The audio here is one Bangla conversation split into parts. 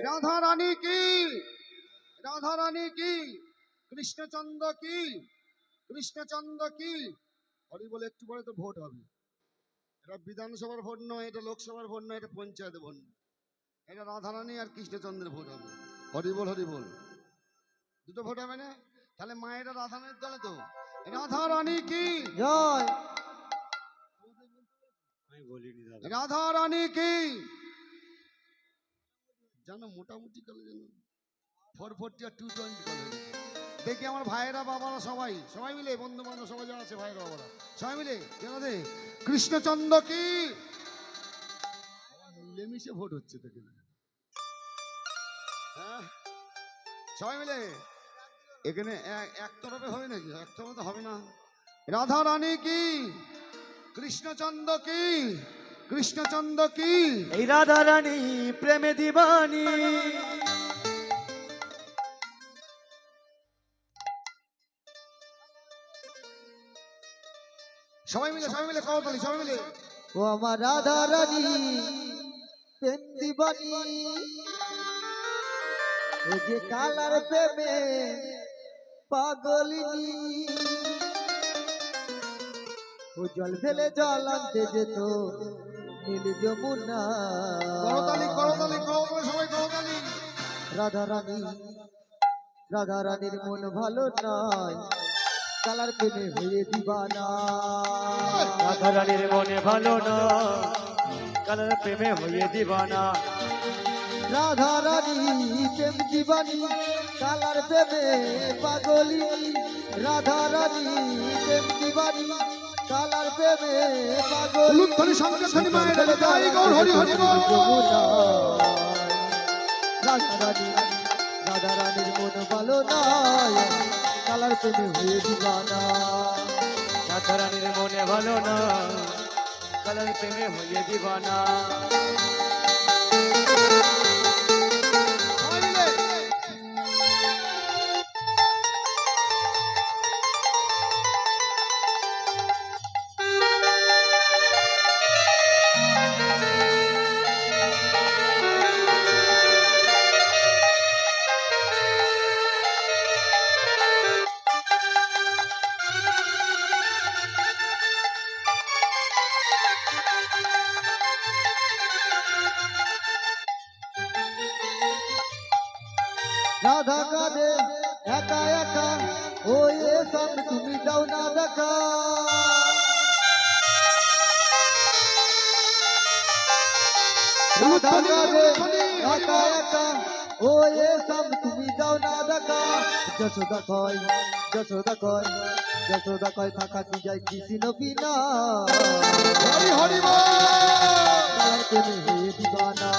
রাধা রানী কি, রাধা রানী কি, কৃষ্ণচন্দ্র কি, কৃষ্ণচন্দ্র কি। হরি বলে একটু পরে তো ভোট হবে। এটা বিধানসভার ভোট নয়, এটা লোকসভার ভোট নয়, এটা পঞ্চায়েত ভোট। এটা রাধা রানী আর কৃষ্ণচন্দ্রের ভোট হবে। হরি বল, হরি বল। দুটো ভোট হবে না? তাহলে মায়েরা রাধা রানীর দলে তো। রাধা রানী কি জয়। রাধা রানী কি জানো, মোটামুটি কালে জানো 440 আর 220 কালে। দেখি আমার ভাইয়েরা বাবারা সবাই সবাই মিলে, বন্ধু বান্ধব সবাই যারা আছে ভাইয়েরা বাবারা সবাই মিলে জানাতে কৃষ্ণচন্দ্র কি। মিলেমিশে ভোট হচ্ছে দেখে। হ্যাঁ সবাই মিলে এখানে এক তরফে হবে নাকি? এক তরফে তো হবে না। রাধা রানী কি, কৃষ্ণচন্দ্র কি, কৃষ্ণচন্দ্র কি। এই রাধা রানী প্রেমে দিবানি। সবাই মিলে সবাই মিলে করতালি, সবাই মিলে। ও আমার রাধা রানী প্রেম দিবানি, ও যে কালার প্রেমে পাগলিনী, ও জল ফেলে জল আনতে যেত নীল যমুনা। করতালি করতালি করতালি সবাই করতালি। রাধা রানী, রাধা রানীর মন ভালো নয়, কালার প্রেমে হয়ে দিবানা। রাধা রানীর মনে ভালো না, কালার প্রেমে হয়ে দিবানা। রাধা রানী প্রেম দিবানি, কালার প্রেমে পাগলি। রাধা রানী প্রেম দিবানি, কালার প্রেমে পাগলি। উলুধ্বনি সংকীর্তনী মায়ের জয় গৌর হরি হরি বল। রাধা রানী, রাধা রানীর মন ভালো নয়, কালার প্রেমে হয়ে দিবানা। রাধা রানীর মনে ভালো না, কালার প্রেমে হয়ে দিবানা। সবাই মিলে। রাধা কাঁদে একা একা, ও এসব তুমি দাও না দেখা। রাধা কাঁদে একা একা, ও এসব তুমি দাও না দেখা। যশোদা কয়, যশোদা কয়, যশোদা কয় থাকা কি যায় কৃষ্ণ বিনা। হরি হরি বল। কালার প্রেমে হয়ে দিবানা।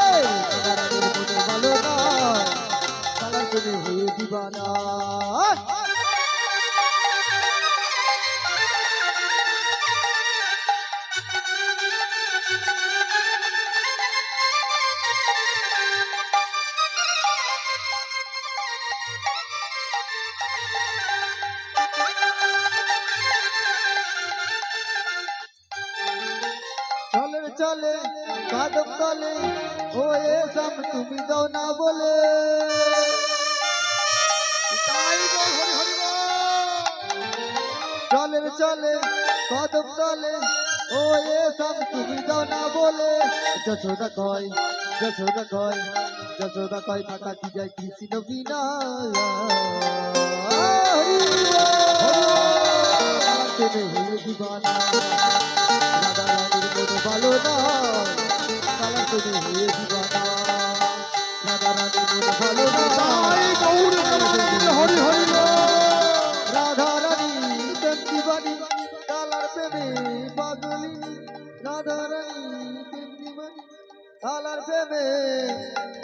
এই রাধারানীর মনে ভালো নয়, কালার প্রেমে হয়ে দিবানা। চলে চলে কাদম তলে, ও এসব তুমি দাও না বলে। জয় গৌর হরি হরি বল। চলে চলে কদম তলে, ও এসব তুমি দাও না বলে। যশোদা কয়, যশোদা কয়, যশোদা কয় থাকা কি যায় কৃষ্ণ বিনা। প্রেমে হয়ে দিবানা। রাধা রানীর মনে ভালো নয়, কালার প্রেমে হয়ে দিবানা। রাধা রানীর মনে ভালো জয় গৌর হরি হরি বল। রাধা রানী প্রেম দিবানি, কালার প্রেমে পাগলি। রাধা রানী প্রেম দিবানি, কালার প্রেমে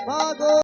পাগল।